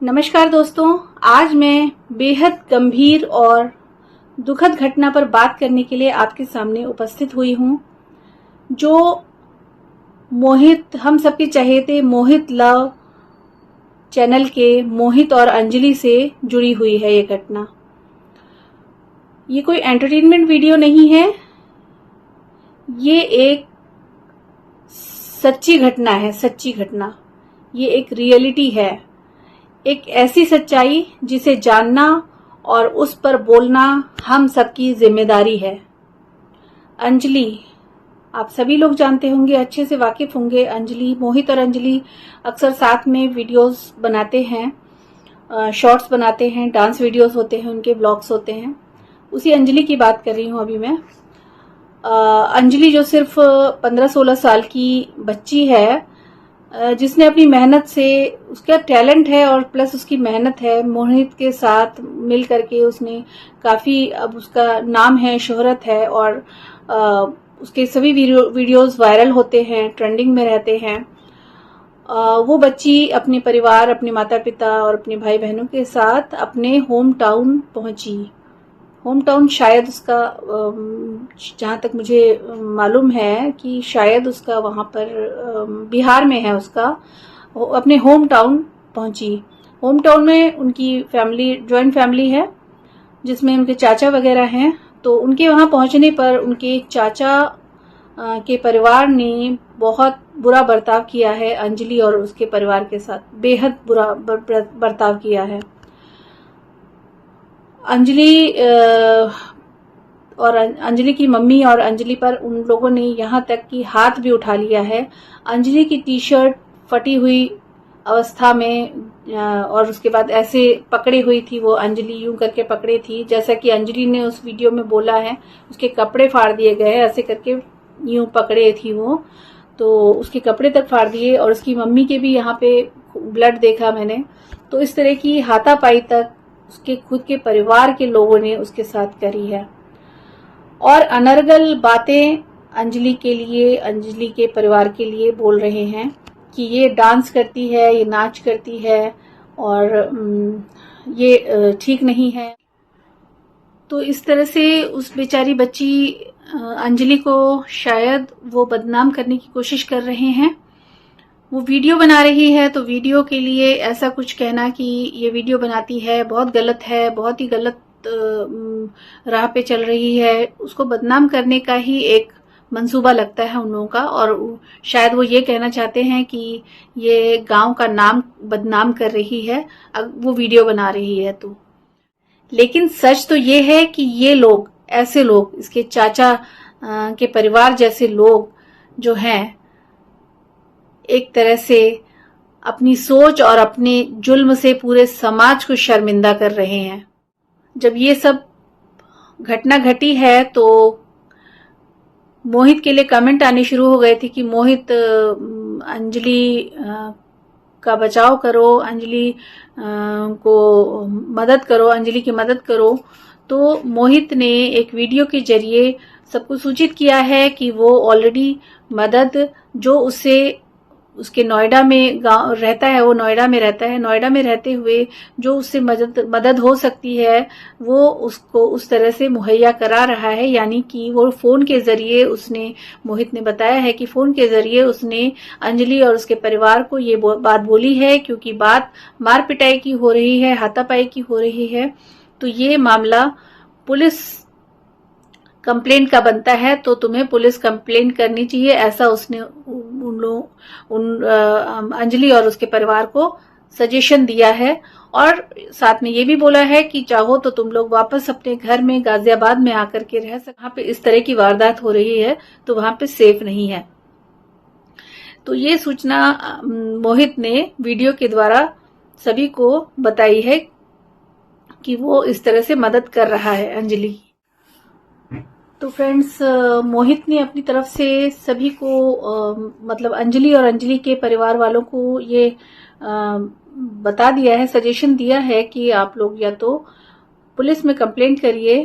नमस्कार दोस्तों, आज मैं बेहद गंभीर और दुखद घटना पर बात करने के लिए आपके सामने उपस्थित हुई हूं, जो मोहित, हम सबके चहेते मोहित लव चैनल के मोहित और अंजलि से जुड़ी हुई है। ये घटना, ये कोई एंटरटेनमेंट वीडियो नहीं है, ये एक सच्ची घटना है। सच्ची घटना, ये एक रियलिटी है, एक ऐसी सच्चाई जिसे जानना और उस पर बोलना हम सबकी जिम्मेदारी है। अंजलि, आप सभी लोग जानते होंगे, अच्छे से वाकिफ होंगे। अंजलि, मोहित और अंजलि अक्सर साथ में वीडियोस बनाते हैं, शॉर्ट्स बनाते हैं, डांस वीडियोस होते हैं, उनके ब्लॉग्स होते हैं। उसी अंजलि की बात कर रही हूं अभी मैं। अंजलि जो सिर्फ 15-16 साल की बच्ची है, जिसने अपनी मेहनत से, उसका टैलेंट है और प्लस उसकी मेहनत है, मोहित के साथ मिल करके उसने काफ़ी, अब उसका नाम है, शोहरत है और उसके सभी वीडियोस वायरल होते हैं, ट्रेंडिंग में रहते हैं। वो बच्ची अपने परिवार, अपने माता पिता और अपने भाई बहनों के साथ अपने होम टाउन पहुंची। होम टाउन शायद उसका, जहाँ तक मुझे मालूम है कि शायद उसका वहाँ पर बिहार में है उसका, अपने होम टाउन पहुंची। होम टाउन में उनकी फैमिली, जॉइंट फैमिली है, जिसमें उनके चाचा वगैरह हैं। तो उनके वहाँ पहुंचने पर उनके चाचा के परिवार ने बहुत बुरा बर्ताव किया है अंजलि और उसके परिवार के साथ, बेहद बुरा बर्ताव किया है। अंजलि और अंजलि की मम्मी और अंजलि पर उन लोगों ने यहाँ तक कि हाथ भी उठा लिया है। अंजलि की टी शर्ट फटी हुई अवस्था में और उसके बाद ऐसे पकड़ी हुई थी वो, अंजलि यूं करके पकड़ी थी, जैसा कि अंजलि ने उस वीडियो में बोला है। उसके कपड़े फाड़ दिए गए, ऐसे करके यूं पकड़े थी वो, तो उसके कपड़े तक फाड़ दिए और उसकी मम्मी के भी यहाँ पे ब्लड देखा मैंने। तो इस तरह की हाथापाई तक उसके खुद के परिवार के लोगों ने उसके साथ करी है और अनर्गल बातें अंजलि के लिए, अंजलि के परिवार के लिए बोल रहे हैं कि ये डांस करती है, ये नाच करती है और ये ठीक नहीं है। तो इस तरह से उस बेचारी बच्ची अंजलि को शायद वो बदनाम करने की कोशिश कर रहे हैं। वो वीडियो बना रही है, तो वीडियो के लिए ऐसा कुछ कहना कि ये वीडियो बनाती है बहुत गलत है, बहुत ही गलत राह पे चल रही है, उसको बदनाम करने का ही एक मंसूबा लगता है उन लोगों का। और शायद वो ये कहना चाहते हैं कि ये गांव का नाम बदनाम कर रही है, वो वीडियो बना रही है तो। लेकिन सच तो ये है कि ये लोग, ऐसे लोग, इसके चाचा के परिवार जैसे लोग जो हैं, एक तरह से अपनी सोच और अपने जुल्म से पूरे समाज को शर्मिंदा कर रहे हैं। जब ये सब घटना घटी है तो मोहित के लिए कमेंट आने शुरू हो गए थे कि मोहित, अंजलि का बचाव करो, अंजलि को मदद करो, अंजलि की मदद करो। तो मोहित ने एक वीडियो के जरिए सबको सूचित किया है कि वो ऑलरेडी मदद, जो उससे, उसके नोएडा में गांव रहता है, वो नोएडा में रहता है, नोएडा में रहते हुए जो उससे मदद हो सकती है वो उसको उस तरह से मुहैया करा रहा है। यानी कि वो फोन के जरिए, उसने, मोहित ने बताया है कि फोन के जरिए उसने अंजलि और उसके परिवार को ये बात बोली है, क्योंकि बात मार पिटाई की हो रही है, हाथापाई की हो रही है, तो ये मामला पुलिस कंप्लेंट का बनता है, तो तुम्हें पुलिस कंप्लेंट करनी चाहिए, ऐसा उसने अंजलि और उसके परिवार को सजेशन दिया है। और साथ में ये भी बोला है कि चाहो तो तुम लोग वापस अपने घर में गाजियाबाद में आकर के रह सकते, वहां पे इस तरह की वारदात हो रही है तो वहां पे सेफ नहीं है। तो ये सूचना मोहित ने वीडियो के द्वारा सभी को बताई है कि वो इस तरह से मदद कर रहा है अंजलि। तो फ्रेंड्स, मोहित ने अपनी तरफ से सभी को, मतलब अंजलि और अंजलि के परिवार वालों को ये बता दिया है, सजेशन दिया है कि आप लोग या तो पुलिस में कंप्लेंट करिए,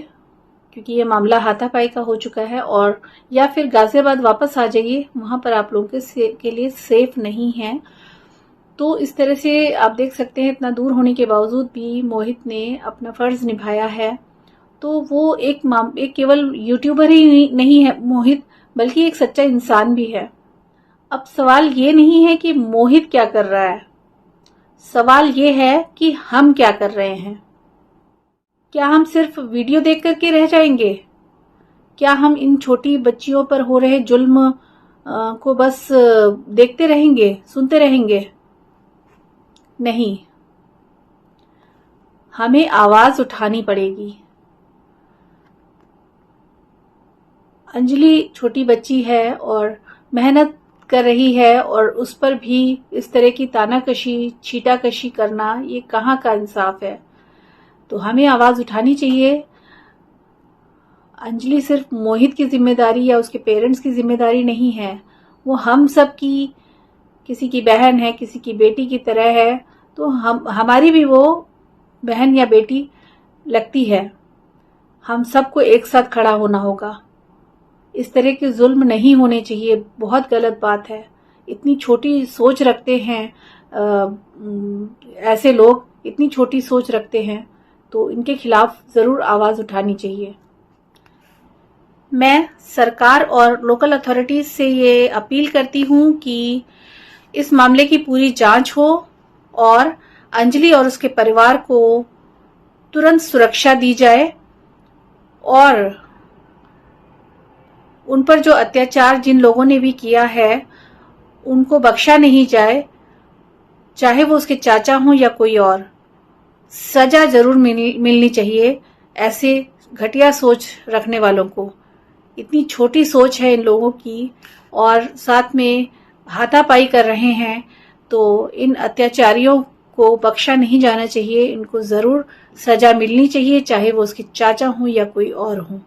क्योंकि ये मामला हाथापाई का हो चुका है, और या फिर गाजियाबाद वापस आ जाइए, वहां पर आप लोगों के लिए सेफ नहीं है। तो इस तरह से आप देख सकते हैं इतना दूर होने के बावजूद भी मोहित ने अपना फर्ज निभाया है। तो वो एक केवल यूट्यूबर ही नहीं है मोहित, बल्कि एक सच्चा इंसान भी है। अब सवाल ये नहीं है कि मोहित क्या कर रहा है, सवाल ये है कि हम क्या कर रहे हैं। क्या हम सिर्फ वीडियो देख करके रह जाएंगे? क्या हम इन छोटी बच्चियों पर हो रहे जुल्म को बस देखते रहेंगे, सुनते रहेंगे? नहीं, हमें आवाज उठानी पड़ेगी। अंजलि छोटी बच्ची है और मेहनत कर रही है, और उस पर भी इस तरह की तानाकशी, छीटाकशी करना, ये कहाँ का इंसाफ है? तो हमें आवाज उठानी चाहिए। अंजलि सिर्फ मोहित की जिम्मेदारी या उसके पेरेंट्स की जिम्मेदारी नहीं है, वो हम सब की, किसी की बहन है, किसी की बेटी की तरह है। तो हमारी भी वो बहन या बेटी लगती है। हम सबको एक साथ खड़ा होना होगा। इस तरह के जुल्म नहीं होने चाहिए, बहुत गलत बात है। इतनी छोटी सोच रखते हैं ऐसे लोग, इतनी छोटी सोच रखते हैं, तो इनके खिलाफ जरूर आवाज उठानी चाहिए। मैं सरकार और लोकल अथॉरिटीज से ये अपील करती हूँ कि इस मामले की पूरी जांच हो और अंजलि और उसके परिवार को तुरंत सुरक्षा दी जाए, और उन पर जो अत्याचार जिन लोगों ने भी किया है उनको बख्शा नहीं जाए, चाहे वो उसके चाचा हों या कोई और। सजा जरूर मिलनी चाहिए ऐसे घटिया सोच रखने वालों को। इतनी छोटी सोच है इन लोगों की, और साथ में हाथापाई कर रहे हैं, तो इन अत्याचारियों को बख्शा नहीं जाना चाहिए। इनको जरूर सजा मिलनी चाहिए, चाहे वो उसके चाचा हों या कोई और हों।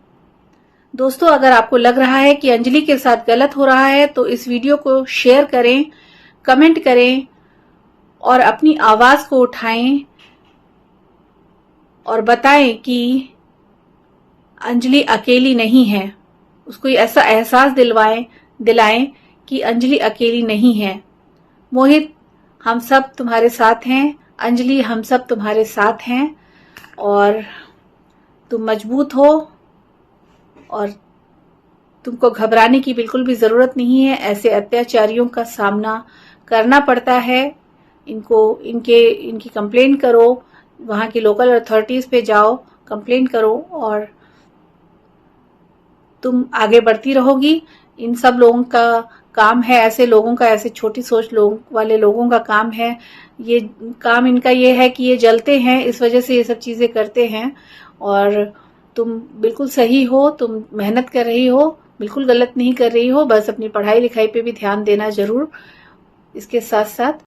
दोस्तों, अगर आपको लग रहा है कि अंजलि के साथ गलत हो रहा है तो इस वीडियो को शेयर करें, कमेंट करें और अपनी आवाज को उठाएं और बताएं कि अंजलि अकेली नहीं है। उसको ऐसा एहसास दिलाएं कि अंजलि अकेली नहीं है। मोहित, हम सब तुम्हारे साथ हैं। अंजलि, हम सब तुम्हारे साथ हैं, और तुम मजबूत हो और तुमको घबराने की बिल्कुल भी जरूरत नहीं है। ऐसे अत्याचारियों का सामना करना पड़ता है। इनकी कंप्लेन करो, वहां की लोकल अथॉरिटीज पे जाओ, कंप्लेन करो, और तुम आगे बढ़ती रहोगी। इन सब लोगों का काम है, ऐसे लोगों का, ऐसे छोटी सोच वाले लोगों का काम है, ये काम इनका ये है कि ये जलते हैं, इस वजह से ये सब चीजें करते हैं। और तुम बिल्कुल सही हो, तुम मेहनत कर रही हो, बिल्कुल गलत नहीं कर रही हो। बस अपनी पढ़ाई लिखाई पे भी ध्यान देना जरूर, इसके साथ साथ